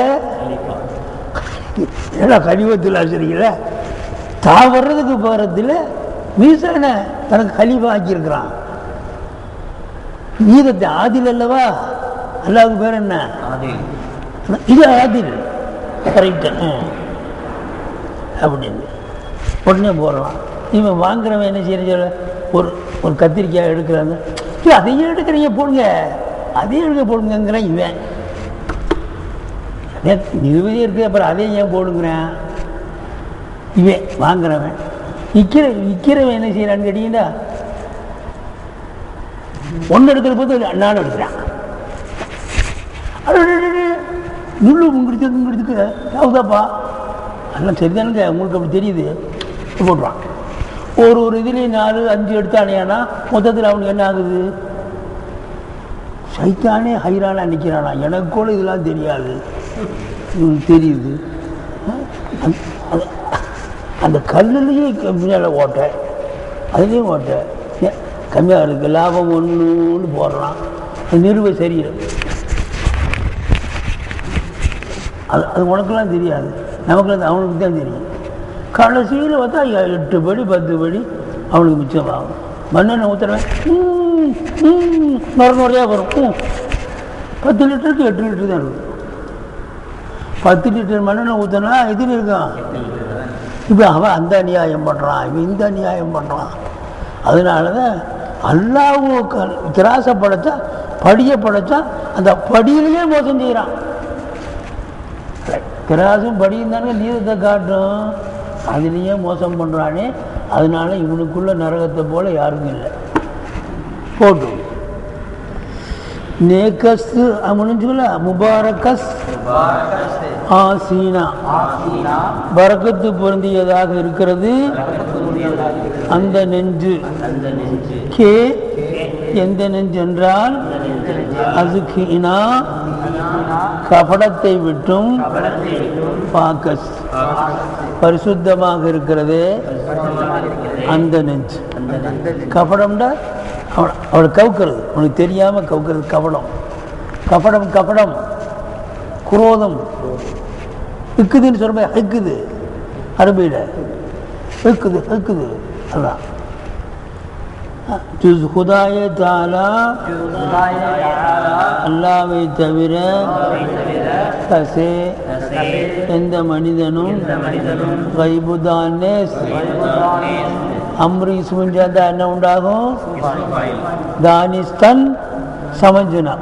ஏன்னா கலிஃபத்துல்லா சரிங்கள தான் வர்றதுக்கு போகிறதுல மீசான தனக்கு கலீஃபா ஆக்கியிருக்கிறான். நீதத்தை ஆதில் அல்லவா? அல்லாவுக்கு பேர் என்ன? இது ஆதில், கரெக்டு அப்படின்னு உடனே போடலாம். இவன் வாங்குறவன் என்ன செய்யற, ஒரு கத்திரிக்காய் எடுக்கிறாங்க, அதையே எடுக்கிறீங்க போடுங்க, அதையும் எடுக்க போடுங்கிறான். இவன் நிறுவனே இருக்குது, அப்புறம் அதையும் ஏன் போடுங்கிறேன். இவன் வாங்குறவன் விற்கிறவன் என்ன செய்யறான்னு கேட்டீங்கன்னா, ஒன்று எடுக்கிற போது நானும் எடுக்கிறேன். முள்ளு உங்கிறதுக்கு யாவுதாப்பா, அதெல்லாம் சரிதானுங்க, உங்களுக்கு அப்படி தெரியுது போடுறான். ஒரு இதுலேயும் 4, 5 எடுத்தானேனா மொத்தத்தில் அவனுக்கு என்ன ஆகுது? சைத்தானே ஹைரானா நிற்கிறானா, எனக்கு கூட இதெல்லாம் தெரியாது, தெரியுது. அந்த கல்லுலேயே கம்மியாக ஓட்டை, அதுலேயும் ஓட்டை கம்மியாக இருக்குது, லாபம் ஒன்றுன்னு போடுறான். அது நிறுவ சரியில்லை. அது உனக்கெல்லாம் தெரியாது, நமக்குலாம் அவனுக்கு தான் தெரியும். கடைசியில் பார்த்தா 8 படி 10 படி அவனுக்கு மிச்சம் ஆகும். மண்ணெண்ணெய் ஊற்றுறவன் நுறையாக வரும். 10 லிட்டருக்கு 8 லிட்டரு தான் இருக்கும். 10 லிட்டர் மண்ணெண்ணெய் ஊற்றினா எதில் இருக்கான்? இப்போ அவன் அந்த அநியாயம் பண்ணுறான், இவன் இந்த அநியாயம் பண்ணுறான். அதனால தான் அல்லாஹ்வுக்கு திராசை படைச்சா, படியை படைச்சா, அந்த படியிலேயே மோசம் செய்கிறான். திராசும் படியும் தானே நீதத்தை காட்டும், அதுலேயே மோசம் பண்ணுறானே. அதனால இவனுக்குள்ள நரகத்தை போல யாருக்கும் இல்லை. போட்டு நேக்கஸ் அவனுச்சுல முபாரக்கஸ் ஆசீனா, பரக்கத்து பொருந்தியதாக இருக்கிறது அந்த நெஞ்சு. கே எந்த நெஞ்சு என்றால் அசுகினா கபடத்தை விட்டும், பாக்கஸ் பரிசுத்தமாக இருக்கிறது அந்த நெஞ்சு. கபடம்டா அவனை கவுக்கிறது, உனக்கு தெரியாமல் கவுக்கிறது கபடம். கபடம் கபடம் குரோதம் இருக்குதுன்னு சொல்ல, ஹெக்குது அரபியில் ஹெக்குது ஹெக்குது. அதான் ஜுஸ் ஹுதாய தாலா அல்லாவை தவிர கசே எந்த மனிதனும் கைபுதானே அம்ரு இஸ்முன் சேர்ந்தா என்ன உண்டாகும்? தானிஸ்தான் சமஞ்சுனா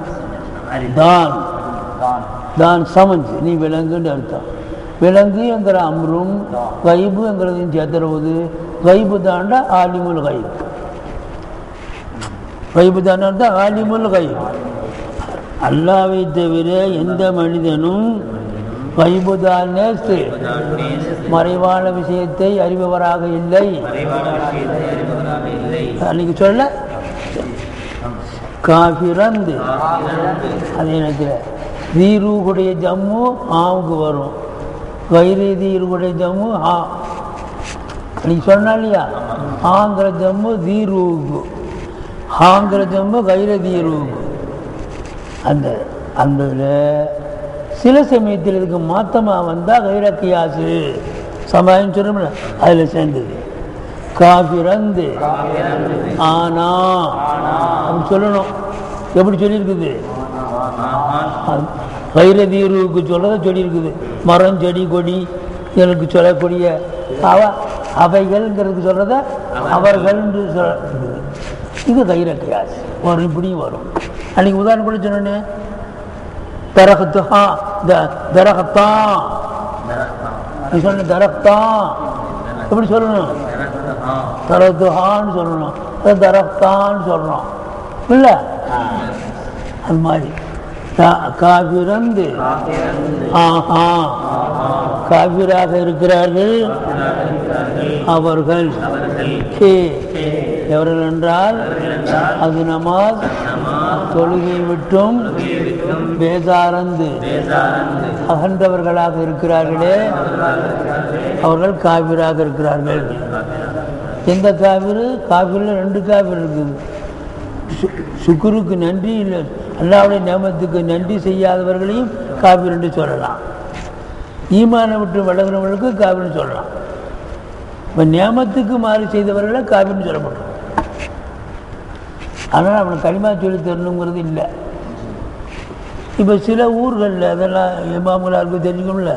தான் தான் சமஞ்சு நீ விலங்குன்னு அர்த்தம். விலங்கு என்கிற அம்ரும் கைபு என்கிறதையும் சேர்த்துறது கைபு தாண்டா ஆலிமுல் கைபு. கைபு தாண்டா ஆலிமுல் கைபு. அல்லாவை தவிர எந்த மனிதனும் கைபுதானே மறைவான விஷயத்தை அறிபவராக இல்லை. அன்னைக்கு சொல்ல காஃபிரந்து அதே நேரத்தில் தீரூகுடைய ஜம்மு ஆவுக்கு வரும், கைரி தீருடைய ஜம்மு ஆ. அன்னைக்கு சொன்னா இல்லையா, ஆங்கிற ஜம்மு தீரூகு, ஆங்கிற ஜம்மு கைர தீரூகு. அந்த அந்த சில சமயத்தில் இதுக்கு மாத்தமாக வந்தால் கைரக்கியாசு சமாயம் சொல்லணும்ல, அதில் சேர்ந்தது காஃபிரந்து ஆனா அப்படி சொல்லணும். எப்படி சொல்லியிருக்குது? கைரதீருவுக்கு சொல்றத சொல்லியிருக்குது. மரம் செடி கொடி இதற்கு சொல்லக்கூடிய அவைகள்ங்கிறதுக்கு சொல்றத அவர்கள் சொல்ல. இது கைரக்கியாசு ஒரு இப்படியும் வரும். அன்னைக்கு உதாரணம் கூட சொன்னே தரகத்தான் தரகத்தான் நீ சொன்ன தரகத்தான் எப்படி சொல்லணும்? தரத்துஹான்னு சொல்லணும், தரகத்தான்னு சொல்லணும் இல்லை? அது மாதிரி காபிரந்து ஆஹா காபிராக இருக்கிறார்கள் அவர்கள். எவர்கள் என்றால் அது நமாஸ் தொழுகை விட்டும் பேசாரந்து அகன்றவர்களாக இருக்கிறார்களே அவர்கள் காபிராக இருக்கிறார்கள். எந்த காபிரு? காபிரில் ரெண்டு காபிர் இருக்குது. சுக்குருக்கு நன்றி இல்லை, அல்லாவுடைய நியமத்துக்கு நன்றி செய்யாதவர்களையும் காபிர் என்று சொல்லலாம். ஈமானை விட்டு விலகிறவர்களுக்கு காபிர்னு சொல்லலாம். இப்போ நியமத்துக்கு மாறி செய்தவர்களை காபிர்னு சொல்ல மாட்டோம். ஆனால் அவனுக்கு களிமா சொல்லி தரணுங்கிறது இல்லை. இப்போ சில ஊர்களில் அதெல்லாம் இமாம்களாக இருக்கும் தெரிஞ்சுக்கணும்ல.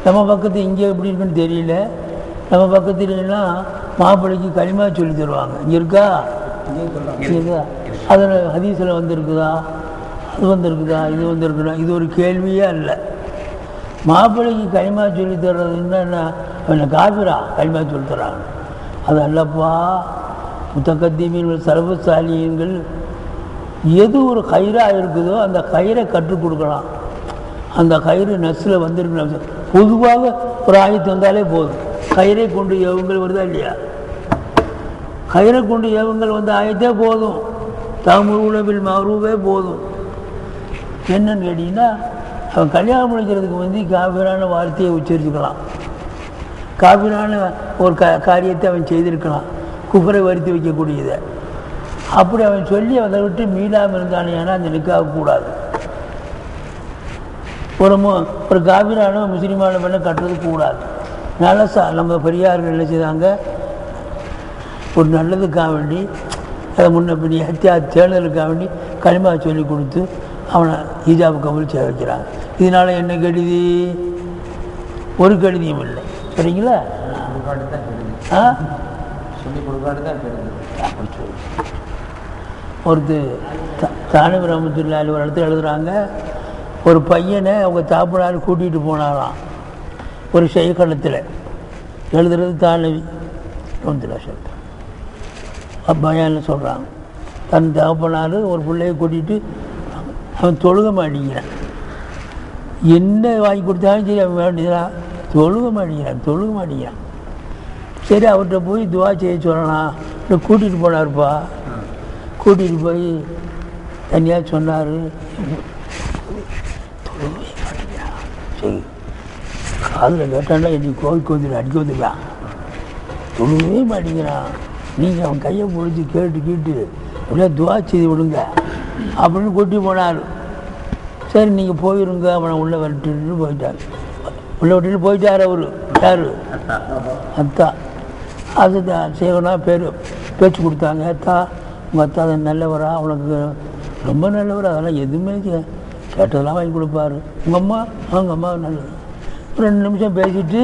நம்ம பக்கத்து இங்கே எப்படி இருக்குன்னு தெரியல. நம்ம பக்கத்துலாம் மாப்பிள்ளைக்கு களிமா சொல்லி தருவாங்க. இங்கே இருக்கா? இருக்கா? அதில் ஹதீஸில் வந்திருக்குதா, அது வந்திருக்குதா, இது வந்திருக்குதா? இது ஒரு கேள்வியே இல்லை. மாப்பிள்ளைக்கு களிமா சொல்லி தர்றதுன்னா என்ன? அவனை காபிரா களிமா சொல்லி தர்றாங்க. அது அல்லப்பா. முத்தகத்தீமீன்கள் சர்வசாலியங்கள் எது ஒரு கயிறாக இருக்குதோ அந்த கயிறை கற்றுக் கொடுக்கலாம். அந்த கயிறு நஸ்ஸில் வந்திருக்கு. பொதுவாக ஒரு ஆயத்து வந்தாலே போதும். கயிறை கொண்டு ஏவுங்கள் வருதா இல்லையா? கயிறை கொண்டு ஏவுங்கள் வந்த ஆயத்தே போதும். தாமுர் உணவில் மாறுவே போதும். என்னன்னு கேட்டிங்கன்னா, அவன் கல்யாணம் முடிக்கிறதுக்கு காபிரான வார்த்தையை உச்சரிச்சுக்கலாம். காபிரான ஒரு காரியத்தை அவன் செய்திருக்கலாம், குஃபரை வருத்தி வைக்கக்கூடியதை. அப்படி அவன் சொல்லி அதை விட்டு மீளாமல் இருந்தானே, ஆனால் அந்த நிக்காக கூடாது. ஒரு காபிரான முஸ்லீமான பெண்ணை கட்டுறது கூடாது. நல்ல நம்ம பெரியார்கள் என்ன செய்தாங்க, ஒரு நல்லதுக்காக வேண்டி அதை முன்ன பின்னி தேர்தலுக்காக வேண்டி களிமா சொல்லி கொடுத்து அவனை ஹிஜாப் கபூல் செய்ய வைக்கிறாங்க. இதனால் என்ன கெடுதி? ஒரு கெடுதியும் இல்லை. சரிங்களா? ஒருத்தர் தானவி ரஹ்மத்துல்லாஹி ஒரு இடத்துல எழுதுகிறாங்க, ஒரு பையனை அவங்க தாப்புனார் கூட்டிகிட்டு போனாராம் ஒரு ஷைகலத்தில். எழுதுறது தானவி ரஹ்மத்துல்லாஹி சொல்லிட்டு பயான்னு சொல்கிறாங்க. தன் தகப்பனார் ஒரு பிள்ளையை கூட்டிகிட்டு அவன் தொழுக மாட்டேங்கிறான். என்ன வாங்கி கொடுத்தாலும் சரி அவன் வேண்டியதான், தொழுக மாட்டேங்கிறான். சரி அவர்கிட்ட போய் துவா செய்ய சொல்லலாம். கூட்டிகிட்டு போனார்ப்பா. கூட்டிகிட்டு போய் தனியாக சொன்னார், தொழுகவே மாட்டேங்கிறான். சரி காதில் கேட்டான்னா என்னை கோவிக்கு வந்துடு அடிக்க வந்துடுறான். தொழுகவே மாட்டேங்கிறான். நீங்கள் அவன் கையை பிடிச்சி கேட்டு அப்படியே துவா செய்து விடுங்க அப்படின்னு கூட்டி போனார். சரி நீங்கள் போயிருங்க, அவனை உள்ளே விட்டுட்டு போயிட்டார். உள்ளே விட்டுட்டு போயிட்டார். அவர் யார்? அத்தா. அது சேவனா பேச்சு கொடுத்தாங்க. அத்தா உங்கள் அத்தா நல்லவரா, அவனுக்கு ரொம்ப நல்லவர், அதெல்லாம் எதுவுமே கேட்டதெல்லாம் வாங்கி கொடுப்பாரு. உங்கள் அம்மா அவங்க அம்மா நல்லது. 2 நிமிஷம் பேசிட்டு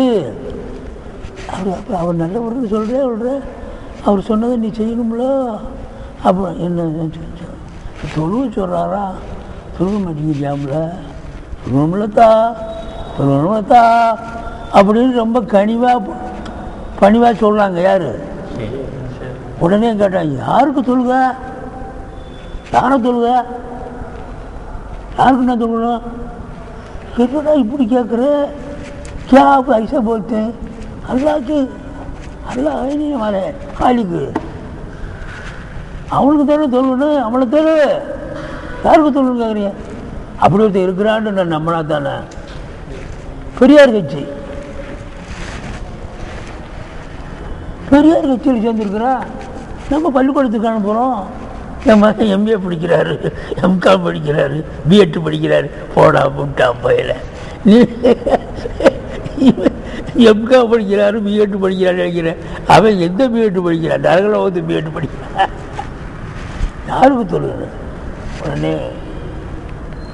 அவர் நல்லவர்னு சொல்கிறேன், அவர் சொன்னதை நீ செய்யணும்ல. அப்புறம் என்ன தொழுவ சொல்கிறாரா, தொழுவ மாட்டேங்கிறியாம்ல, சொல்லணும்லத்தா அப்படின்னு ரொம்ப பணிவாக சொல்கிறாங்க. யார்? உடனே கேட்டாங்க, யாருக்கு தொழுக, யாரை தொழுக, யாருக்கு நான் தொழுகணும்? என்னடா இப்படி கேட்குற, क्या आप ऐसा बोलते हैं? अल्लाह के, अल्लाह है नहीं हमारे खालिक, அவனுக்கு தானே தொழுகணும், அவனை தொழு, யாருக்கு தொழுன்னு கேட்குறீங்க? அப்படி ஒருத்தர் இருக்கிறான்னு நான் நம்பினா தானே. பெரியார் கட்சியில் சேர்ந்துருக்குறா. நம்ம பள்ளிக்கூடத்துக்கு அனுப்புகிறோம். என் மகன் எம்ஏ படிக்கிறாரு, எம்காம் படிக்கிறாரு, பிஎட் படிக்கிறாரு. போடா புட்டா பயில, நீ எம்காம் படிக்கிறாரு, பிஎட் படிக்கிறாரு நினைக்கிறேன். அவன் எந்த பிஎட் படிக்கிறான்? நரகலோகத்து பிஎட் படிக்கிறான். யாருக்கு தொழுகணும்? உடனே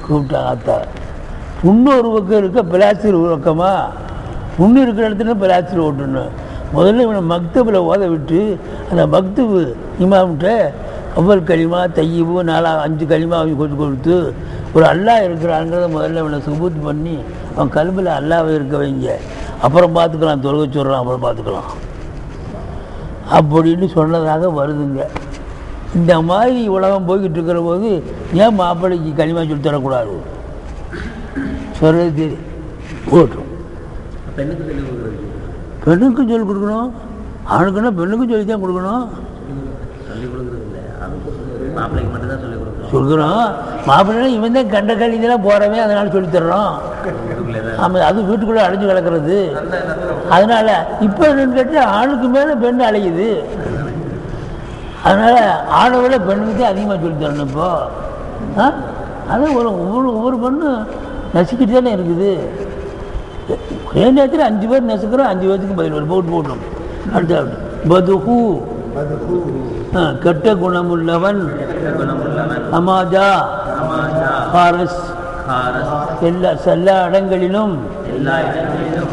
கூப்பிட்டா ஆத்தா, புண்ணு ஒரு பக்கம் இருக்க, பிளாஸ்டிக் ஒரு பக்கமா? புண்ணு இருக்கிற இடத்துல பிளாஸ்டிக் ஓட்டணும். முதல்ல இவனை மக்தபில் ஓத விட்டு அந்த மக்தபு இமாம்கிட்ட அவ்வல் களிமா தையீபு 4-5 களிமா அவங்க கொடுத்து ஒரு அல்லா இருக்கிறாங்கிறத முதல்ல இவனை சுபூத் பண்ணி அவன் கல்பில் அல்லாவை இருக்க வைங்க, அப்புறம் பார்த்துக்கலாம், தொழுகை சொல்கிறான், அப்புறம் பார்த்துக்கலாம் அப்படின்னு சொன்னதாக வருதுங்க. இந்த மாதிரி உலகம் போய்கிட்டு இருக்கிற போது ஏன் மாப்பிள்ளைக்கு களிமா சொல்லி தரக்கூடாது? சொல்கிறது தெரியும், போட்டும். பெண்ணுக்கும் சொல்லி கொடுக்கணும், ஆணுக்குன்னா பெண்ணுக்கும் சொல்லி தான் கொடுக்கணும். சொல்கிறோம் மாப்பிள்ளை இவன் தான் கண்ட கல்விலாம் போகிறவே, அதனால சொல்லித்தர்றோம். ஆமாம், அது வீட்டுக்குள்ளே அடைஞ்சு கிடக்கிறது. அதனால இப்போ என்னன்னு கேட்டால் ஆணுக்கு மேலே பெண் அலையுது. அதனால் ஆணை விட பெண்ணுக்கு தான் அதிகமாக சொல்லித்தரணும். இப்போ அது ஒவ்வொரு பெண்ணும் நசுக்கிட்டு தானே இருக்குது. ஒரே நேரத்தில் 5 பேர் நசுக்கிறோம், 5 பேருக்கு பதில் வரும், போட்டோம். அடுத்த பதுஹு, கெட்ட குணமுள்ளவன், அமாஜா ஹாரஸ், எல்லா இடங்களிலும்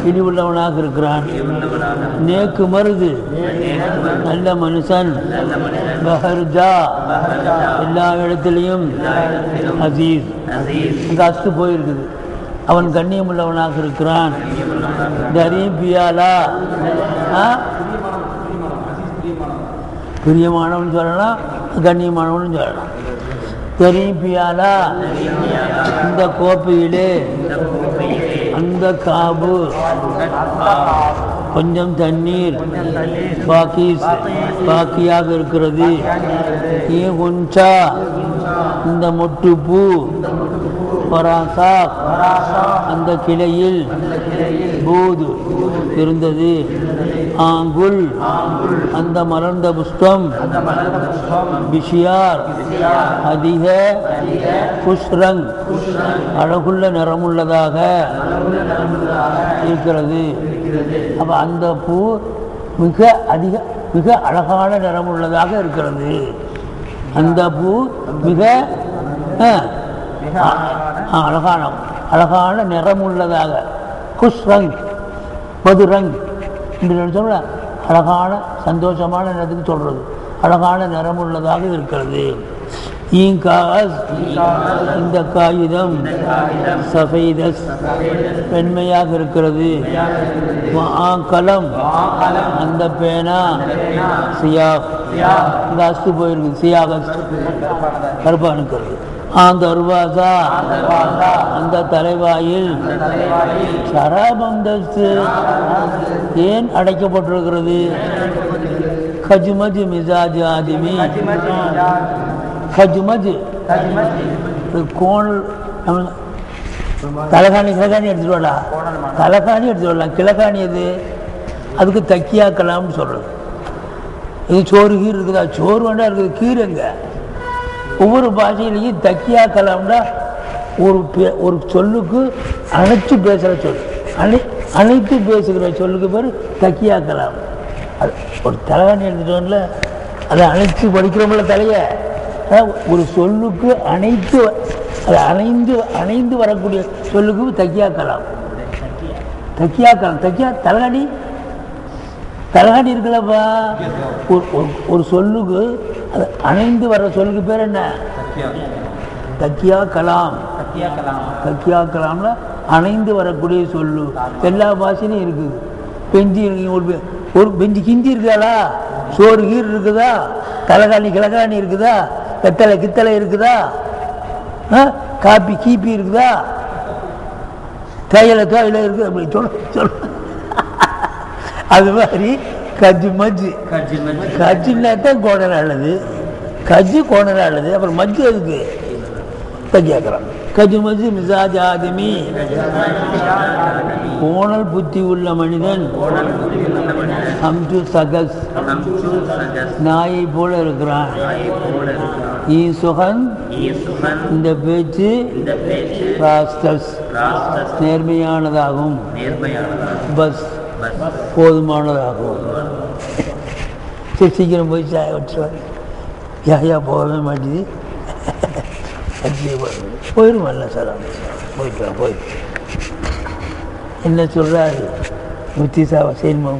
இழிவுள்ளவனாக இருக்கிறான். நேக்கு மருது, நல்ல மனுஷன். பஹர்ஜா, எல்லா இடத்துலையும் அசீஸ், அங்கே அஸ்து போயிருக்குது, அவன் கண்ணியமுள்ளவனாக இருக்கிறான். தரீம் பியாலா, பிரியமானவன் சொல்லலாம், கண்ணியமானவன் சொல்லலாம். தரீம் பியாலா, இந்த கோப்பையிலே, அந்த காபு கொஞ்சம் தண்ணீர், பாக்கியாக இருக்கிறது. கொஞ்சா, இந்த மொட்டுப்பூ, பராசா, அந்த கிளையில் பூது இருந்தது. ஆங்குல், அந்த மலர்ந்த புஷ்பம். பிஷியார், அதிக புஷ்ரங், அழகுள்ள நிறமுள்ளதாக இருக்கிறது. அப்போ அந்த பூ மிக அழகான நிறமுள்ளதாக இருக்கிறது. அந்த பூ மிக அழகான நிறமுள்ளதாக, குஷ்ரங் மதுரங் என்று சொல்ல, அழகான சந்தோஷமான நிறத்துக்கு சொல்றது, அழகான நிறமுள்ளதாக இருக்கிறது. ஈங்காஸ், இந்த காகிதம். சஃபைதஸ், வெண்மையாக இருக்கிறது. கலம், அந்த பேனா. சியாக், இந்த அஸ்து போயிருக்கு, சியாகஸ் கருப்பாக இருக்கிறது. தர்வாசா, அந்த தலைவாயில். சராபந்தஸ்து, ஏன் அடைக்கப்பட்டிருக்கிறது? கஜ்மஜ் மிசாஜ் ஆதிமி, கஜ்மஜ் கோணல். தலகாணி எடுத்துட்டு வரலாம், தலகாணி எடுத்துட்டு வரலாம். கிழக்காணி எது? அதுக்கு தக்கியாக்கலாம்னு சொல்றது. இது சோறு கீர் இருக்குதா? சோறு வேண்டா இருக்குது, கீர் எங்க? ஒவ்வொரு பாஷையிலையும் தக்கியாக்கலாம்னா ஒரு சொல்லுக்கு அணைச்சு பேசுகிற சொல், அனைத்து பேசுகிற சொல்லுக்கு பேர் தக்கியாக்கலாம். அது ஒரு தலகாணி எடுத்துட்டோம்ல, அதை அணைச்சு படிக்கிறோம்ல தலைய. ஒரு சொல்லுக்கு அனைத்து அதை அணைந்து வரக்கூடிய சொல்லுக்கு தக்கியாக்கலாம். தக்கியா தலகாணி இருக்குல்லப்பா. ஒரு சொல்லுக்கு அது அணைந்து வர்ற சொல்லுக்கு பேர் என்ன? தக்கியா கலாம். தக்கியா கலாம்ல அணைந்து வரக்கூடிய சொல்லு எல்லா பாஷையிலும் இருக்குது. பெஞ்சி ஒரு பெஞ்சு கிஞ்சி இருக்குதாளா? சோறு கீர் இருக்குதா? தலகாணி கிழகாணி இருக்குதா? வெத்தலை கித்தலை இருக்குதா? காப்பி கீப்பி இருக்குதா? தையல இருக்குது. அப்படி சொல்ல அது மாதிரி கஜ்ஜுன்னா தான் கோணல் ஆளுது. கஜ்ஜு கோணல் ஆளுது. அப்புறம் மஜ்ஜு அதுக்கு தக்கியாக்கலாம். கஜு மஜு மிசாஜ் ஆதமி. கோணல் புத்தி உள்ள மனிதன் ஹம்சு சகஸ் நாயை போல இருக்கிறான். ஈ சுகன் இந்த பேச்சு ராஸ்டஸ் நேர்மையானதாகும். பஸ் போதுமானதாகும். சரி சீக்கிரம் போய் சாய வச்சுருவாங்க. யாயா போகவே மாட்டேது. போயிடுமல்ல சார். போயிட்டு என்ன சொல்கிறாரு முத்தி சாவா செய்யணுமா?